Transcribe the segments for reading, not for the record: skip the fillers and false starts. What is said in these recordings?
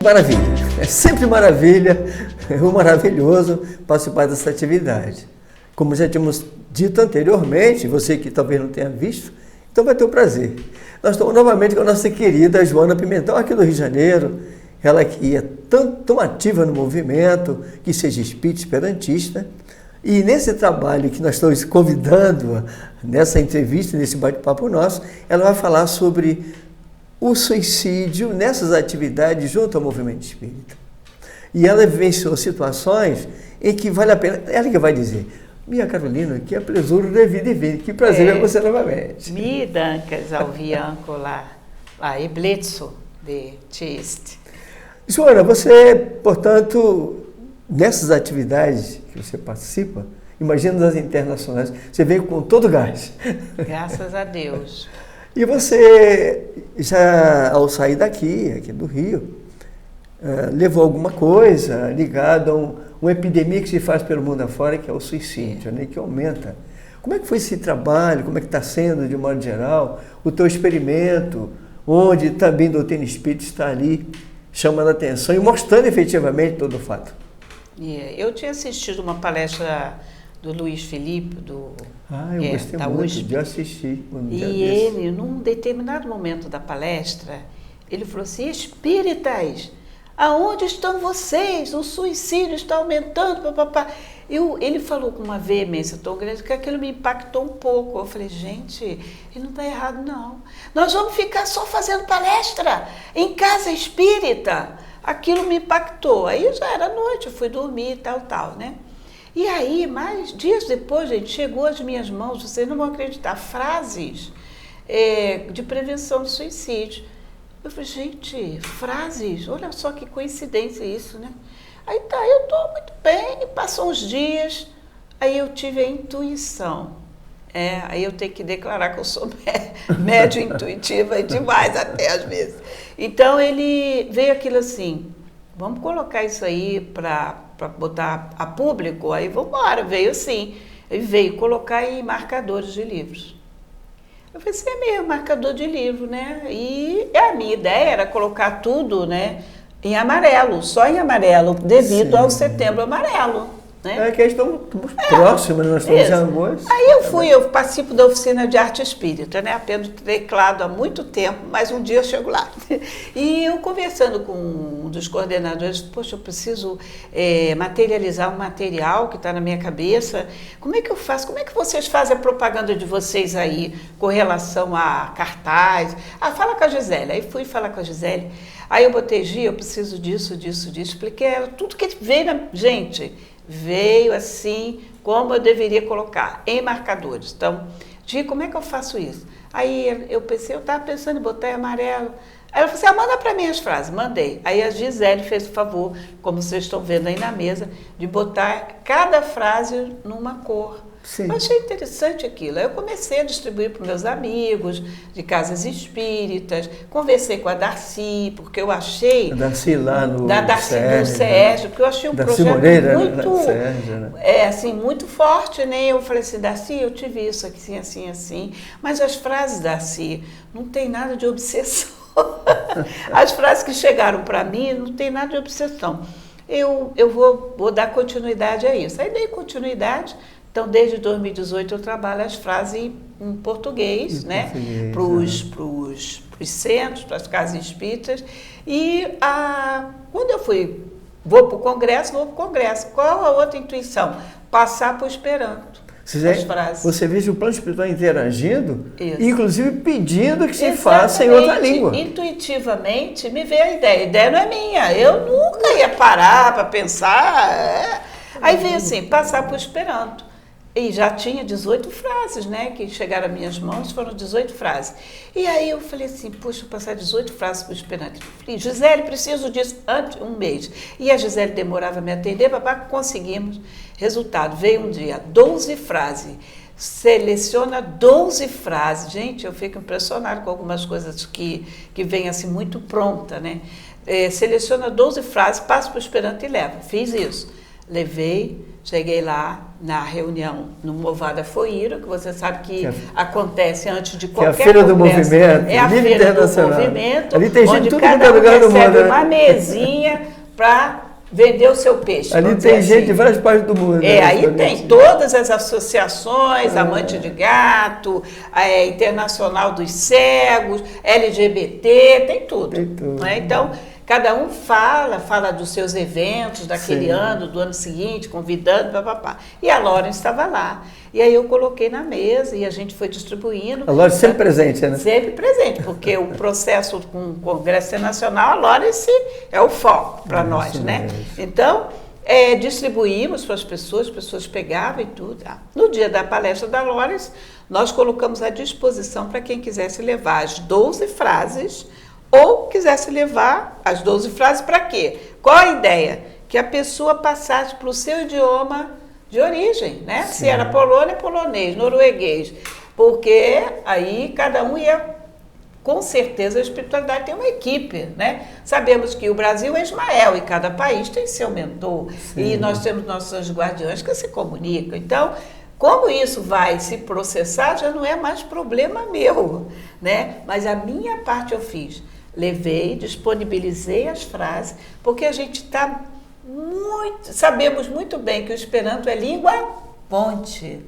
maravilha, é sempre maravilha, é um maravilhoso participar dessa atividade. Como já tínhamos dito anteriormente, você que talvez não tenha visto, então vai ter o prazer. Nós estamos novamente com a nossa querida Joana Pimentel, aqui do Rio de Janeiro, ela que é tão ativa no movimento, que seja espírita esperantista, e nesse trabalho que nós estamos convidando, nessa entrevista, nesse bate-papo nosso, ela vai falar sobre o suicídio nessas atividades junto ao movimento espírita. E ela vivenciou situações em que vale a pena, ela que vai dizer, minha Carolina, que apresuro de vida e vida, que prazer ver você novamente. Mi dankas ao viancola, lá, e blitzo de tiste. Joana, você, portanto, nessas atividades que você participa, imagina das internacionais, você vem com todo o gás. Graças a Deus. E você, já ao sair aqui do Rio, levou alguma coisa ligada a uma epidemia que se faz pelo mundo afora, que é o suicídio, né, que aumenta. Como é que foi esse trabalho? Como é que está sendo, de um modo geral, o teu experimento, onde também a doutrina espírita está ali chamando a atenção e mostrando efetivamente todo o fato? Eu tinha assistido uma palestra do Luiz Felipe, eu gostei da muito USP, de assistir. E ele, num determinado momento da palestra, ele falou assim, espíritas, aonde estão vocês? O suicídio está aumentando, papapá. Ele falou com uma veemência tão grande que aquilo me impactou um pouco. Eu falei, gente, ele não está errado, não. Nós vamos ficar só fazendo palestra em casa espírita. Aquilo me impactou. Aí já era noite, eu fui dormir e tal, né? E aí, mais dias depois, gente, chegou às minhas mãos, vocês não vão acreditar, frases de prevenção do suicídio. Eu falei, gente, frases, olha só que coincidência isso, né? Aí tá, eu estou muito bem, passam uns dias, aí eu tive a intuição. Aí eu tenho que declarar que eu sou médio intuitiva demais até às vezes. Então ele veio aquilo assim, vamos colocar isso aí para botar a público, aí vamos embora, veio assim. Ele veio colocar em marcadores de livros. Eu falei, você é meio marcador de livro, né? E a minha ideia era colocar tudo, né, em amarelo, só em amarelo, devido ao Setembro Amarelo. Né? É que estamos próximos, nós estamos em Alagoas. Aí eu participo da oficina de arte espírita, né? Aprendo teclado há muito tempo, mas um dia eu chego lá. E eu conversando com um dos coordenadores, poxa, eu preciso materializar um material que está na minha cabeça. Como é que eu faço? Como é que vocês fazem a propaganda de vocês aí com relação a cartaz? Fala com a Gisele. Aí fui falar com a Gisele. Aí eu botei, Gi, eu preciso disso. Expliquei a ela tudo que veio na... Gente, veio assim, como eu deveria colocar, em marcadores. Então, Gi, como é que eu faço isso? Aí eu estava pensando em botar em amarelo. Aí ela falou assim, manda para mim as frases. Mandei. Aí a Gisele fez o favor, como vocês estão vendo aí na mesa, de botar cada frase numa cor. Sim. Eu achei interessante aquilo. Aí eu comecei a distribuir para meus amigos de casas espíritas, conversei com a Darcy, porque eu achei... A Darcy lá no Sérgio, porque eu achei um Darcy projeto Moreira, muito... Sérgio, né? assim, muito forte, né? Eu falei assim, Darcy, eu tive isso aqui, assim, mas as frases, Darcy, não tem nada de obsessão. As frases que chegaram para mim não tem nada de obsessão. Eu vou dar continuidade a isso. Aí dei continuidade. Então, desde 2018, eu trabalho as frases em português, né? Para os centros, para as casas espíritas. E quando eu vou para o Congresso. Qual a outra intuição? Passar para o Esperanto. As frases. Você veja o plano espiritual interagindo, Isso. Inclusive pedindo que se faça em outra língua. Intuitivamente me veio a ideia não é minha, eu nunca ia parar para pensar. Aí veio assim, passar para o Esperanto. E já tinha 18 frases, né, que chegaram às minhas mãos, foram 18 frases. E aí eu falei assim, puxa, vou passar 18 frases para o Esperanto. Falei, Gisele, preciso disso antes, um mês. E a Gisele demorava a me atender, conseguimos. Resultado, veio um dia, 12 frases. Seleciona 12 frases. Gente, eu fico impressionada com algumas coisas que vêm assim muito pronta, né? Seleciona 12 frases, passa para o Esperanto e leva. Fiz isso. Levei, cheguei lá. na reunião no Movada Foiro, que você sabe que acontece antes de qualquer que é a Feira do congresso. Movimento, É a Feira do Movimento, ali tem gente onde de tudo cada que é um lugar do recebe mundo, uma mesinha para vender o seu peixe. Ali tem gente de várias partes do mundo. Aí tem todas as associações, Amante de Gato, a Internacional dos Cegos, LGBT, tem tudo. Tem tudo. Né? Então, cada um fala dos seus eventos daquele ano, do ano seguinte, convidando, papapá. E a Lawrence estava lá. E aí eu coloquei na mesa e a gente foi distribuindo. A Lawrence sempre presente, né? Sempre presente, porque o processo com o Congresso Internacional, a Lawrence é o foco para nós, né? Então, distribuímos para as pessoas pegavam e tudo. No dia da palestra da Lawrence, nós colocamos à disposição para quem quisesse levar as 12 frases ou quisesse levar as 12 frases para quê? Qual a ideia? Que a pessoa passasse para o seu idioma de origem, né? Sim. Se era Polônia, polonês, norueguês, porque aí cada um ia, com certeza a espiritualidade tem uma equipe, né? Sabemos que o Brasil é Ismael e cada país tem seu mentor. Sim. E nós temos nossos guardiões que se comunicam. Então, como isso vai se processar, já não é mais problema meu, né? Mas a minha parte eu fiz. Levei, disponibilizei as frases, porque a gente está sabemos muito bem que o Esperanto é língua ponte.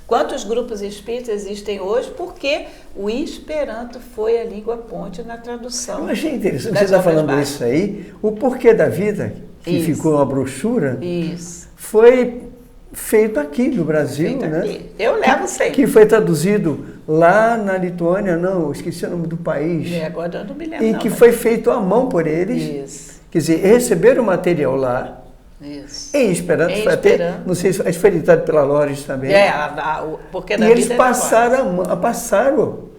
Quantos grupos espíritas existem hoje? Porque o Esperanto foi a língua ponte na tradução. Eu achei interessante, você está falando isso aí, o Porquê da Vida, que ficou uma brochura, foi feito aqui no Brasil, né? Aqui. Eu levo sempre. Que foi traduzido lá na Lituânia, não, esqueci o nome do país. Agora eu não me lembro. E que foi feito à mão por eles. Isso. Quer dizer, receberam o material lá. Isso. Em Esperanto, foi até, não sei se foi editado pela Lawrence também. Porque e eles passaram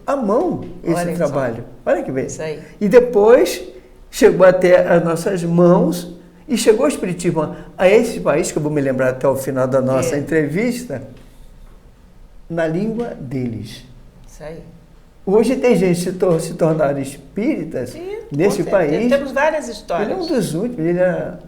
a mão esse trabalho. Olha que bem. Isso aí. E depois chegou até as nossas mãos e chegou o Espiritismo a esse país, que eu vou me lembrar até o final da nossa entrevista, na língua deles. Isso aí. Hoje tem gente que se tornaram espíritas nesse país. Temos várias histórias. Ele é um dos últimos, ele era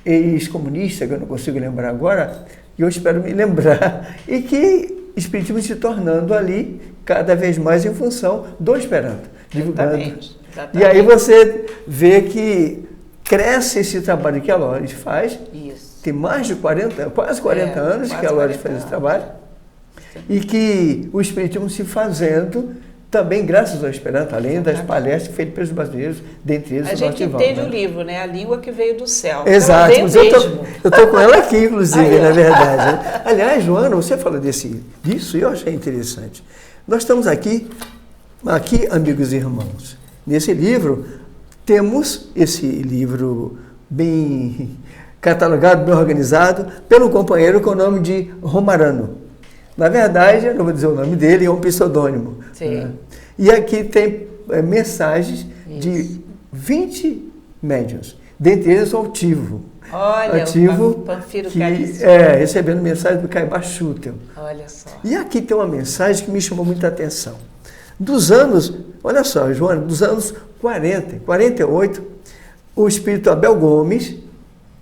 ex-comunista, que eu não consigo lembrar agora, e eu espero me lembrar, e que o Espiritismo se tornando ali cada vez mais em função do Esperanto, divulgando. Exatamente. E aí você vê que cresce esse trabalho que a Lawrence faz. Isso. Tem mais de 40, quase 40 anos que a Lawrence faz esse trabalho. E que o Espiritismo se fazendo também graças ao Esperanto, além das palestras feitas pelos brasileiros, dentre eles a gente entende o livro, né? A língua que veio do céu. Exato. Eu estou com ela aqui, inclusive, na verdade. Aliás, Joana, você falou disso e eu achei interessante. Nós estamos aqui, amigos e irmãos, nesse livro, temos esse livro bem catalogado, bem organizado, pelo companheiro com o nome de Romarano. Na verdade, eu não vou dizer o nome dele, é um pseudônimo. Sim. Né? E aqui tem mensagens de 20 médiuns, dentre eles o Altivo. Olha, Ativo, o Panfiro que Caríssimo. Recebendo mensagem do Caiba Schutel. Olha só. E aqui tem uma mensagem que me chamou muita atenção. Dos anos, olha só, Joana, dos anos 40, 48, o espírito Abel Gomes,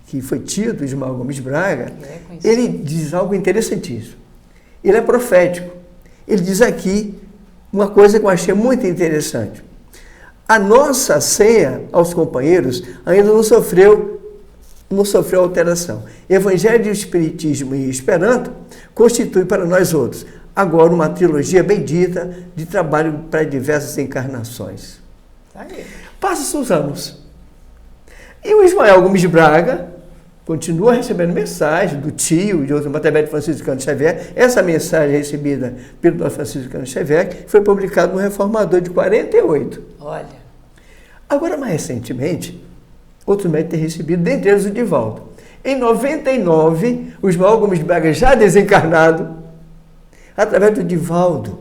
que foi tio do Ismael Gomes Braga, ele diz algo interessantíssimo. Ele é profético. Ele diz aqui uma coisa que eu achei muito interessante. A nossa ceia aos companheiros ainda não sofreu alteração. Evangelho, Espiritismo e Esperanto constitui para nós outros agora uma trilogia bendita de trabalho para diversas encarnações. Passa-se os anos. E o Ismael Gomes Braga continua recebendo mensagem do tio, de outro Matabete Franciscano Xavier. Essa mensagem recebida pelo Dr. Franciscano Xavier foi publicada no Reformador de 48. Olha. Agora, mais recentemente, outros médicos têm recebido, dentre eles o Divaldo. Em 99, o Ismael Gomes Braga, já desencarnado, através do Divaldo,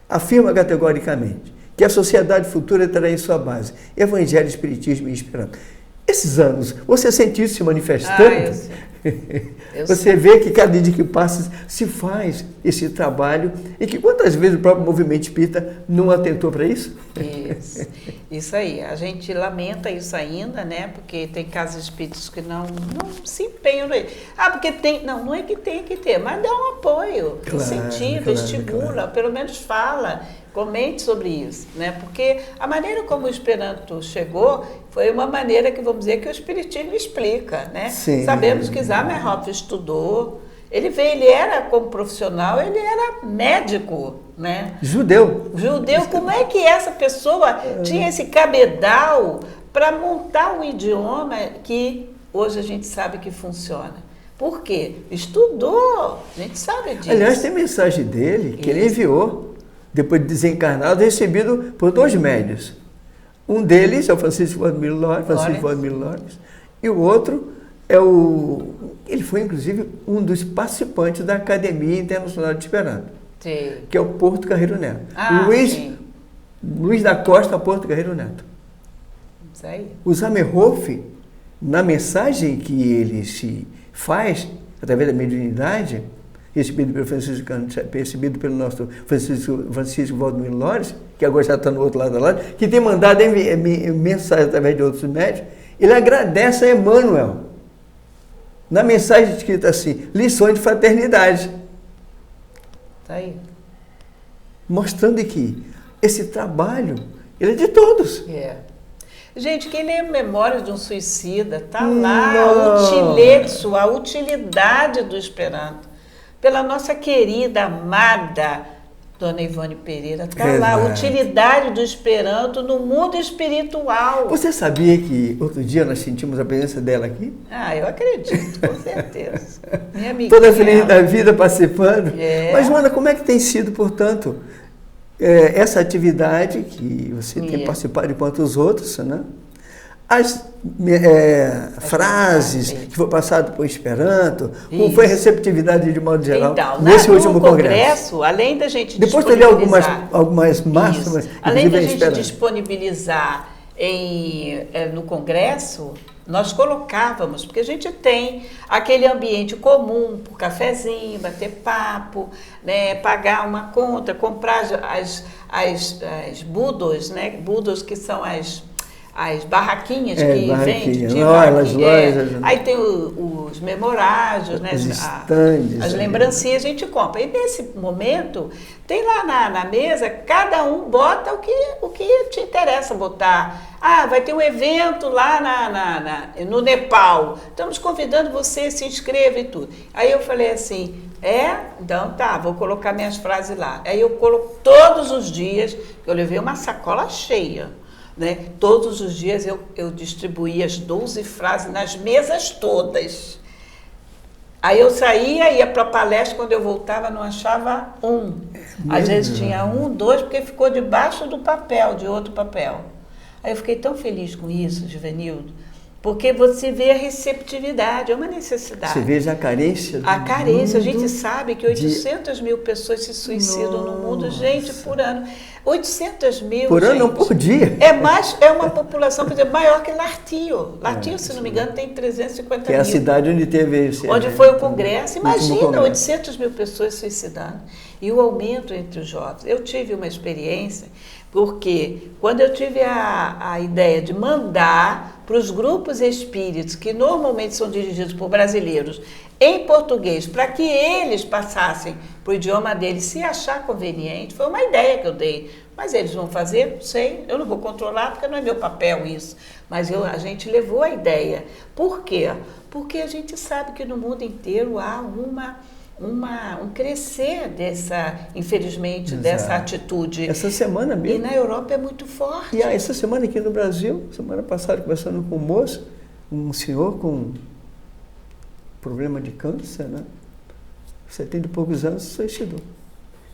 afirma categoricamente que a sociedade futura terá em sua base Evangelho, Espiritismo e Esperanto. Esses anos, você sentiu isso se manifestando? Você vê que cada dia que passa se faz esse trabalho e que quantas vezes o próprio movimento espírita não atentou para isso? Isso aí. A gente lamenta isso ainda, né? Porque tem casos espíritos que não se empenham nisso. Porque tem... Não é que tem que ter, mas dá um apoio, incentiva, estimula, pelo menos fala, comente sobre isso, né? Porque a maneira como o Esperanto chegou foi uma maneira que, vamos dizer, que o Espiritismo explica, né? Sim. Sabemos que Zamenhof estudou, ele era como profissional, ele era médico, né? Judeu, como é que essa pessoa tinha esse cabedal para montar um idioma que hoje a gente sabe que funciona? Por quê? Estudou, a gente sabe disso. Aliás, tem mensagem dele que ele enviou, depois de desencarnado, recebido por 2 médios. Um deles é o Francisco Valdemiro Lores, e o outro ele foi, inclusive, um dos participantes da Academia Internacional de Esperanto, que é o Porto Carreiro Neto. Luiz da Costa Porto Carreiro Neto. Isso aí. O Zamenhof, na mensagem que ele se faz, através da mediunidade, recebido pelo nosso Francisco Valdemiro Lores, que agora já está no outro lado da loja, que tem mandado mensagem através de outros médios, ele agradece a Emmanuel, na mensagem escrita assim, lições de fraternidade. Está aí. Mostrando que esse trabalho, ele é de todos. Gente, quem lê Memórias de um Suicida, está lá a utilidade do Esperanto. Pela nossa querida, amada Dona Ivone Pereira, está lá a utilidade do Esperanto no mundo espiritual. Você sabia que outro dia nós sentimos a presença dela aqui? Eu acredito, com certeza. Minha amiga. Toda feliz da vida participando. Mas, Joana, como é que tem sido, portanto, essa atividade que você tem participado enquanto os outros, né? As frases que foram passadas por Esperanto, como foi a receptividade de modo geral nesse último congresso? Além da gente depois teria algumas máximas. Além da gente disponibilizar no congresso, nós colocávamos, porque a gente tem aquele ambiente comum, por cafezinho, bater papo, né, pagar uma conta, comprar as budos, né, budos que são as barraquinhas que vendem. Aí tem os memorágios, né? As lembrancinhas a gente compra. E nesse momento, tem lá na mesa, cada um bota o que te interessa botar. Vai ter um evento lá no Nepal. Estamos convidando você, se inscreva e tudo. Aí eu falei assim, então tá, vou colocar minhas frases lá. Aí eu coloco todos os dias, eu levei uma sacola cheia. Né? Todos os dias eu distribuía as 12 frases nas mesas todas. Aí eu saía, ia para a palestra, quando eu voltava não achava um. Às vezes tinha 1, 2, porque ficou debaixo do papel, de outro papel. Aí eu fiquei tão feliz com isso, Givanildo, porque você vê a receptividade, é uma necessidade. Você vê a carência. A carência, a gente sabe que 800 mil pessoas se suicidam no mundo, gente, por ano. 800 mil, por ano, não por dia. É uma população, por exemplo, maior que Lartio. Lartio, se não me engano, tem 350 mil. Que é a cidade onde teve esse onde foi o congresso. Imagina, 800 mil pessoas suicidando. E o aumento entre os jovens. Eu tive uma experiência, porque quando eu tive a ideia de mandar para os grupos espíritos, que normalmente são dirigidos por brasileiros, em português, para que eles passassem para o idioma deles, se achar conveniente, foi uma ideia que eu dei. Mas eles vão fazer? Não sei, eu não vou controlar, porque não é meu papel isso. Mas a gente levou a ideia. Por quê? Porque a gente sabe que no mundo inteiro há um crescer infelizmente, dessa atitude. Essa semana mesmo. E na Europa é muito forte. E essa semana aqui no Brasil, semana passada, conversando com um moço, um senhor com problema de câncer, né? 70 e poucos anos, se suicidou.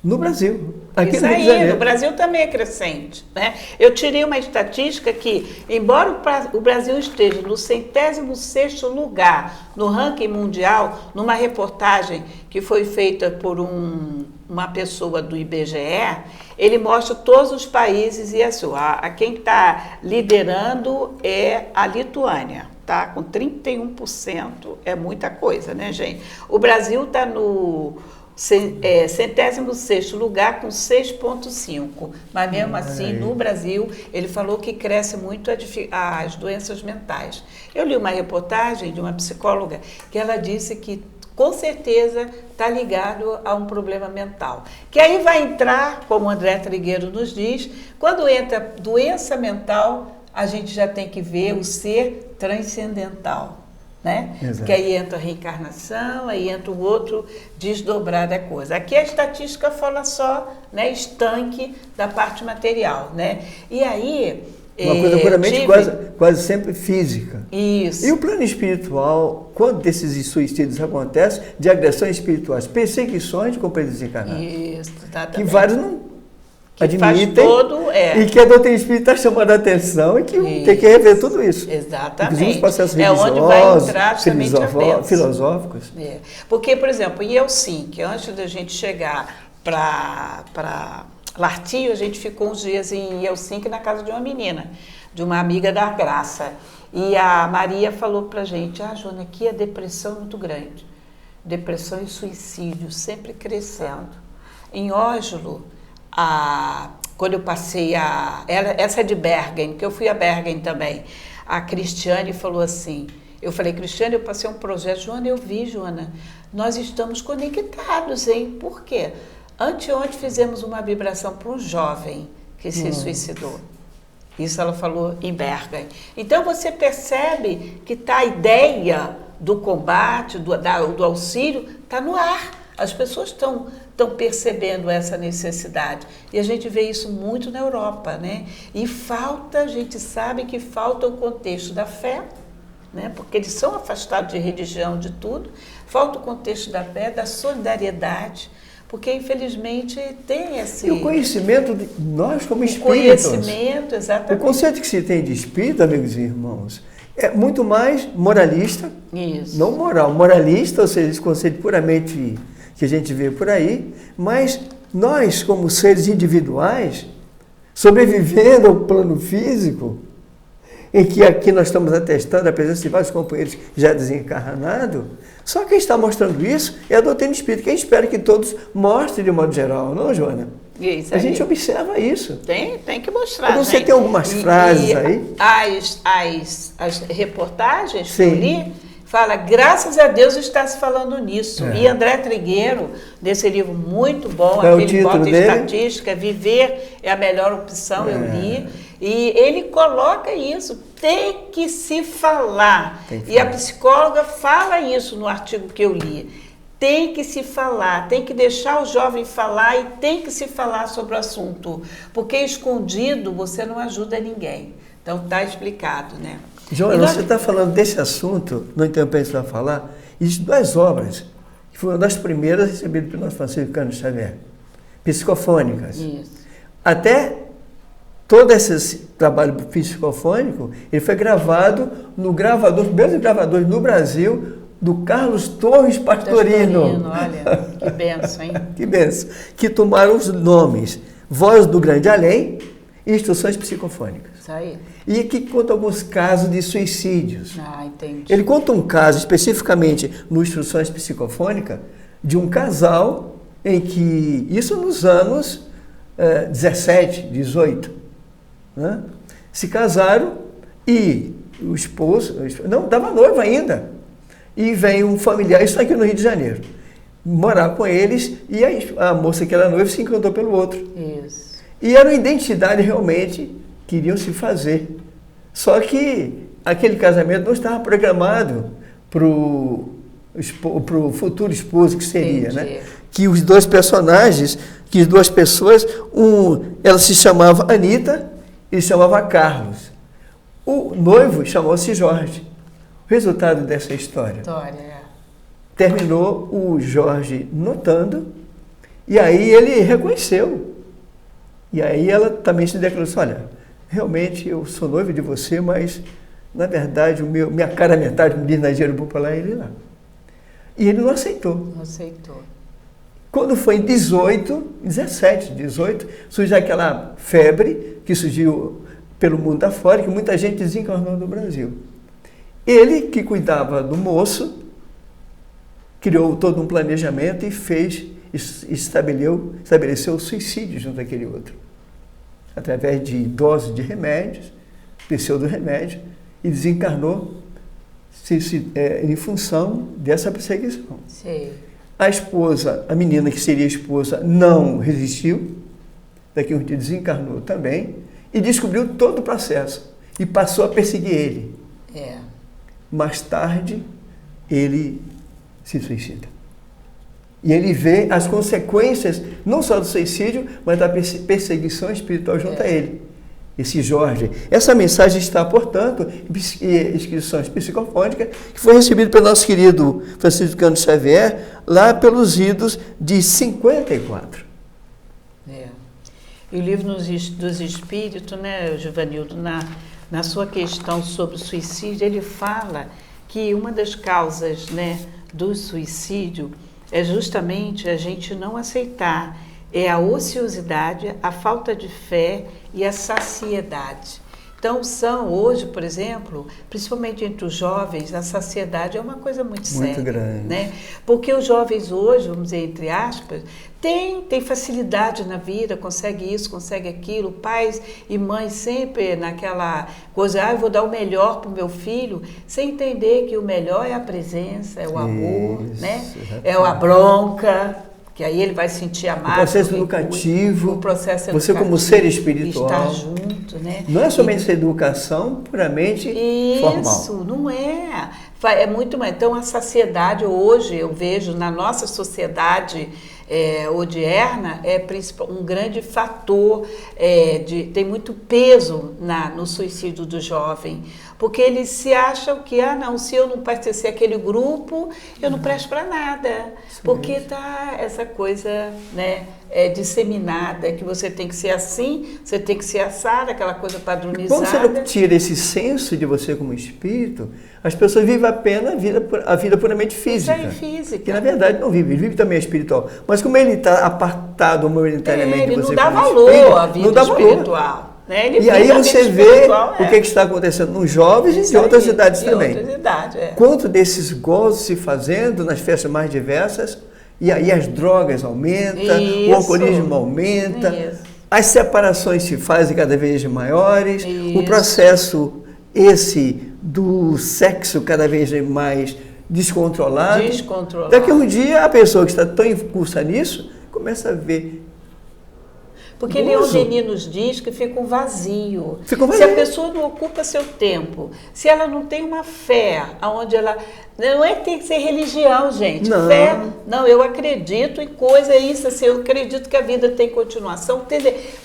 No Brasil. Aqui Isso no Rio de aí, Janeiro. no Brasil também é crescente. Né? Eu tirei uma estatística que, embora o Brasil esteja no 106º lugar no ranking mundial, numa reportagem que foi feita por uma pessoa do IBGE, ele mostra todos os países e quem está liderando é a Lituânia. está com 31%, é muita coisa, né, gente? O Brasil está no 106º lugar com 6,5%, mas mesmo assim, no Brasil, ele falou que cresce muito as doenças mentais. Eu li uma reportagem de uma psicóloga que ela disse que com certeza está ligado a um problema mental. Que aí vai entrar, como o André Trigueiro nos diz, quando entra doença mental, a gente já tem que ver o ser transcendental, né? Exato. Que aí entra a reencarnação, aí entra o outro desdobrar da coisa. Aqui a estatística fala só, né, estanque da parte material, né? E aí... Uma coisa puramente quase sempre física. Isso. E o plano espiritual, quando desses suicídios acontecem, de agressões espirituais, perseguições com o desencarnado. Isso, exatamente. Que vários não que admitem, faz todo, e que a doutrina espírita está chamando a atenção e que tem que rever tudo isso. Exatamente. Inclusive os processos onde vai entrar justamente a bênção. Filosóficos. Porque, por exemplo, em Helsinki, antes da gente chegar para Lartio, a gente ficou uns dias em Helsinki na casa de uma menina, de uma amiga da Graça. E a Maria falou pra gente, Joana, aqui a depressão é muito grande. Depressão e suicídio sempre crescendo. Em Oslo, quando eu passei essa é de Bergen, que eu fui a Bergen também, a Cristiane falou assim, eu falei, Cristiane, eu passei um projeto, Joana, eu vi, Joana, nós estamos conectados, hein? Por quê? Anteontem fizemos uma vibração para um jovem que se suicidou. Isso ela falou em Bergen. Então você percebe que a ideia do combate, do auxílio, está no ar. As pessoas estão percebendo essa necessidade. E a gente vê isso muito na Europa, né? E a gente sabe que falta o contexto da fé, né? Porque eles são afastados de religião, de tudo. Falta o contexto da fé, da solidariedade. Porque, infelizmente, tem esse... E o conhecimento de nós como espíritos. Conhecimento, exatamente. O conceito que se tem de espírito, amigos e irmãos, é muito mais moralista. Isso. Não moral. Moralista, ou seja, esse conceito puramente que a gente vê por aí, mas nós, como seres individuais, sobrevivendo ao plano físico, em que aqui nós estamos atestando a presença de vários companheiros já desencarnados, só quem está mostrando isso é a doutrina espírita, que eu espero que todos mostrem de modo geral, não, Joana? Isso a gente observa isso. Tem que mostrar. Você tem algumas frases aí? As reportagens que eu li, fala, graças a Deus está se falando nisso. E André Trigueiro, nesse livro muito bom, aquele bota estatística, Viver é a melhor opção, eu li. E ele coloca isso, tem que se falar. E a psicóloga fala isso no artigo que eu li. Tem que se falar, tem que deixar o jovem falar e tem que se falar sobre o assunto. Porque escondido você não ajuda ninguém. Então está explicado, né? Joana, você está falando desse assunto, não interrompendo para falar, e de duas obras, que foram das primeiras recebidas pelo nosso Francisco Cândido Xavier, psicofônicas. Isso. Até todo esse trabalho psicofônico, ele foi gravado no gravador, os primeiros gravadores no Brasil, do Carlos Torres Pastorino. Olha, que benção, hein? Que benção. Que tomaram os nomes Voz do Grande Além e Instruções Psicofônicas. Isso aí. E que conta alguns casos de suicídios. Entendi. Ele conta um caso, especificamente no Instruções Psicofônicas, de um casal em que, isso nos anos 17, 18, né? Se casaram e o esposo, não, estava noivo ainda, e vem um familiar, isso aqui no Rio de Janeiro, morar com eles, e a moça que era noiva se encantou pelo outro. Isso. E era uma identidade realmente que iriam se fazer. Só que aquele casamento não estava programado para o futuro esposo que seria, né? Que os dois personagens, que as duas pessoas, ela se chamava Anita, ele se chamava Carlos. O noivo chamou-se Jorge. O resultado dessa história. Terminou o Jorge notando, e aí ele reconheceu. E aí ela também se declarou assim, olha, realmente eu sou noivo de você, mas na verdade minha cara metade, como diz na gíria popular, é ele lá. E ele não aceitou. Não aceitou. Quando foi em 18, surgiu aquela febre que surgiu pelo mundo afora, que muita gente desencarnou no Brasil. Ele, que cuidava do moço, criou todo um planejamento e estabeleceu o suicídio junto àquele outro, através de doses de remédios, pseudo-remédio, e desencarnou em função dessa perseguição. Sim. A esposa, a menina que seria esposa, não resistiu, daqui a um dia desencarnou também, e descobriu todo o processo, e passou a perseguir ele. Mais tarde, ele se suicida. E ele vê as consequências, não só do suicídio, mas da perseguição espiritual junto a ele. Esse Jorge. Essa mensagem está, portanto, em inscrições psicofônicas, que foi recebida pelo nosso querido Francisco Cândido Xavier, lá pelos idos de 54. E o livro dos Espíritos, né, Givanildo, na sua questão sobre o suicídio, ele fala que uma das causas, né, do suicídio é justamente a gente não aceitar, é a ociosidade, a falta de fé e a saciedade. Então, são hoje, por exemplo, principalmente entre os jovens, a saciedade é uma coisa muito séria. Grande. Né? Porque os jovens hoje, vamos dizer, entre aspas, têm facilidade na vida, consegue isso, consegue aquilo. Pais e mães sempre naquela coisa, eu vou dar o melhor para o meu filho, sem entender que o melhor é a presença, é o amor, né? É a bronca, que aí ele vai sentir amado. O processo educativo, o processo você como ser espiritual. Estar junto, né? Não é somente essa educação puramente formal. Isso, não é. É muito mais. Então, a saciedade hoje, eu vejo na nossa sociedade odierna, é um grande fator, tem muito peso no suicídio do jovem. Porque eles se acham que, não, se eu não pertencer àquele grupo, eu não presto para nada. Porque está essa coisa, né, disseminada, que você tem que ser assim, você tem que ser assado, aquela coisa padronizada. Quando você não tira esse senso de você como espírito, as pessoas vivem apenas a vida puramente física. Isso aí, física. Que na verdade não vive, ele vive também espiritual. Mas como ele está apartado momentaneamente de você ele não dá como valor espírito, à vida espiritual. Né? E aí você vê o que está acontecendo nos jovens e em outras idades também. Quanto desses gozos se fazendo nas festas mais diversas, e aí as drogas aumentam, o alcoolismo aumenta, as separações se fazem cada vez maiores, o processo do sexo cada vez mais descontrolado. Daqui a um dia a pessoa que está tão incursa nisso começa a ver. Porque Leon Denis nos diz que fica um vazio. Se a pessoa não ocupa seu tempo, se ela não tem uma fé, onde ela... Não é que tem que ser religião, gente. Não. Fé, não, eu acredito em coisa, isso, assim, eu acredito que a vida tem continuação.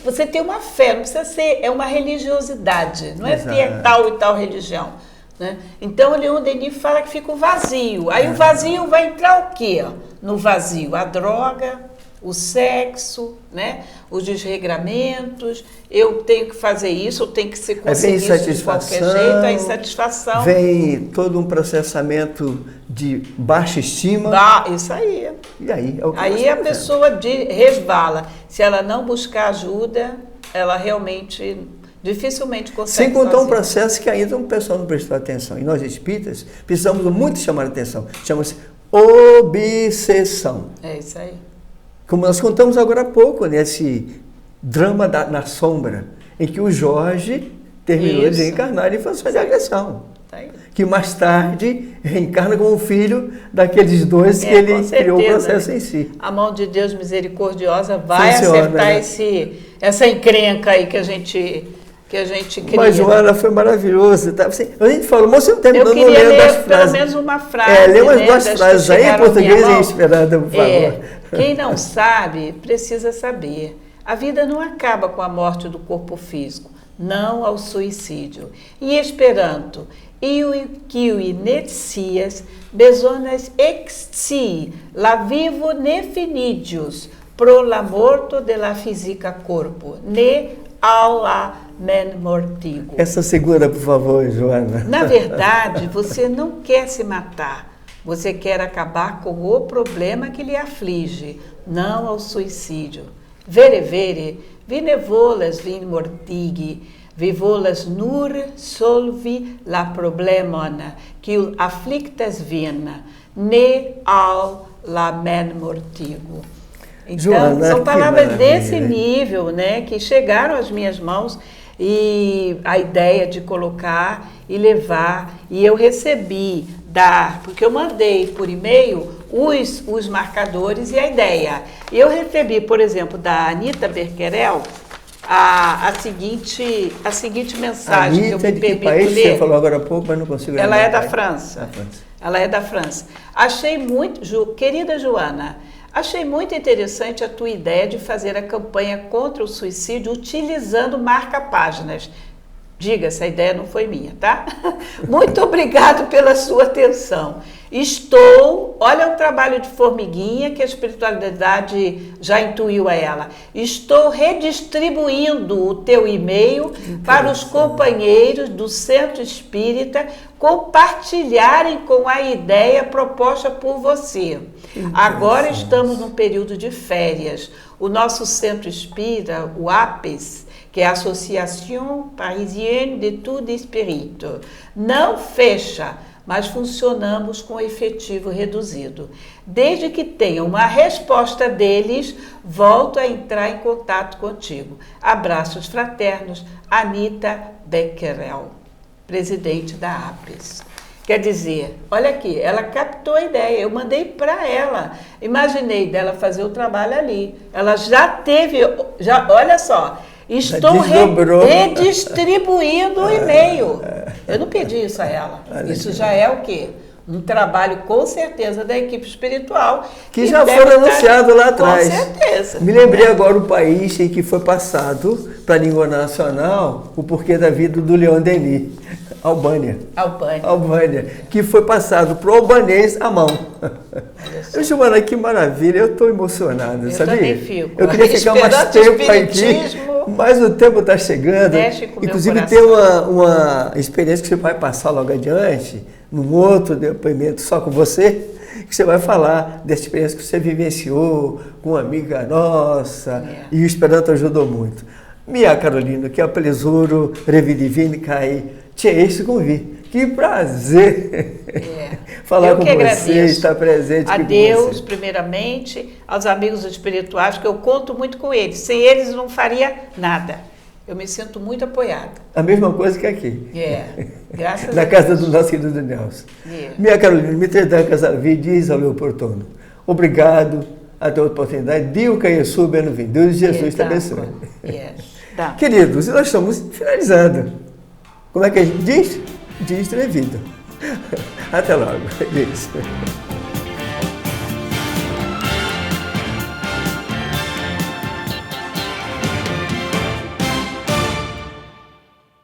Você tem uma fé, não precisa ser, é uma religiosidade, não é ter tal e tal religião. Né? Então, o Leon Denis fala que fica um vazio. Aí o vazio vai entrar o quê? No vazio, a droga, o sexo, né? Os desregramentos, eu tenho que fazer isso, eu tenho que ser conseguir isso de qualquer jeito, a insatisfação. Vem todo um processamento de baixa estima. Isso aí. E aí, a pessoa resvala. Se ela não buscar ajuda, ela realmente dificilmente consegue. Sem contar um processo que ainda o pessoal não prestou atenção. E nós espíritas precisamos muito chamar a atenção. Chama-se obsessão. É isso aí. Como nós contamos agora há pouco, nesse drama na sombra, em que o Jorge terminou de reencarnar em função de agressão. Que mais tarde reencarna como filho daqueles dois que ele criou o processo em si. A mão de Deus misericordiosa vai acertar essa encrenca aí que a gente cria. Mas, Joana, foi maravilhoso. Tá? A gente falou, mas você não terminou lendo as frases. Pelo menos uma frase. Lê umas duas frases aí em português e esperada, por favor. Quem não sabe, precisa saber. A vida não acaba com a morte do corpo físico, não ao suicídio. Em Esperanto, iui netcias, besonas exti, la vivo ne finidius, pro la morto de la física corpo, ne alla men mortigo. Essa segura, por favor, Joana. Na verdade, você não quer se matar. Você quer acabar com o problema que lhe aflige, não ao suicídio. Vere, vine volas vin mortigi, Vivolas nur solvi la problemon, que afflictas vina, ne al la men mortigo. Então, Joana, são palavras desse maravilha, nível, né, que chegaram às minhas mãos, e a ideia de colocar e levar, e eu recebi porque eu mandei por e-mail os marcadores e a ideia. E eu recebi, por exemplo, da Anita Berquerel, a seguinte mensagem, que eu Anitta, me de que permito país ler. você falou agora há pouco, mas não consigo Ela lembrar. é da França. Da França. Ela é da França. Achei muito, querida Joana, achei muito interessante a tua ideia de fazer a campanha contra o suicídio utilizando marca-páginas. Diga, essa ideia não foi minha, tá? Muito obrigado pela sua atenção. Olha o trabalho de formiguinha que a espiritualidade já intuiu a ela. Estou redistribuindo o teu e-mail para os companheiros do Centro Espírita compartilharem com a ideia proposta por você. Agora estamos num período de férias. O nosso Centro Espírita, o APES, que é a Associação Parisienne d'Études Espírita, não fecha, mas funcionamos com efetivo reduzido. Desde que tenha uma resposta deles, volto a entrar em contato contigo. Abraços fraternos, Anita Becquerel, presidente da APES. Quer dizer, olha aqui, ela captou a ideia, eu mandei para ela. Imaginei dela fazer o trabalho ali. Ela olha só, estou redistribuindo o e-mail. Eu não pedi isso a ela. Isso já é o quê? Um trabalho, com certeza, da equipe espiritual. Que já foi anunciado lá atrás. Com certeza. Me lembrei agora o país em que foi passado para a língua nacional o porquê da vida do Leon Denis. Albânia, que foi passado para o albanês à mão. Giovana, que maravilha, eu estou emocionada, sabia? Também fico. Eu queria ficar mais tempo aqui, mas o tempo está chegando. Inclusive tem uma experiência que você vai passar logo adiante, num outro depoimento só com você, que você vai falar dessa experiência que você vivenciou com uma amiga nossa, e o Esperanto ajudou muito. Minha Carolina, que apelizuro, revidivine, cai. Tinha esse convite. Que prazer falar com você, estar presente aqui com você. A Deus, primeiramente, aos amigos espirituais, que eu conto muito com eles. Sem eles, não faria nada. Eu me sinto muito apoiada. A mesma coisa que aqui. Graças a Deus. Na casa do nosso querido Nelson. Minha Carolina, me trancas a vida, diz ao meu portono. Obrigado, até outra oportunidade. Dio Caiesu, bem-vindo. Deus Jesus te abençoe. Queridos, nós estamos finalizando. Como é que a gente diz? Diz vida. Até logo. Diz.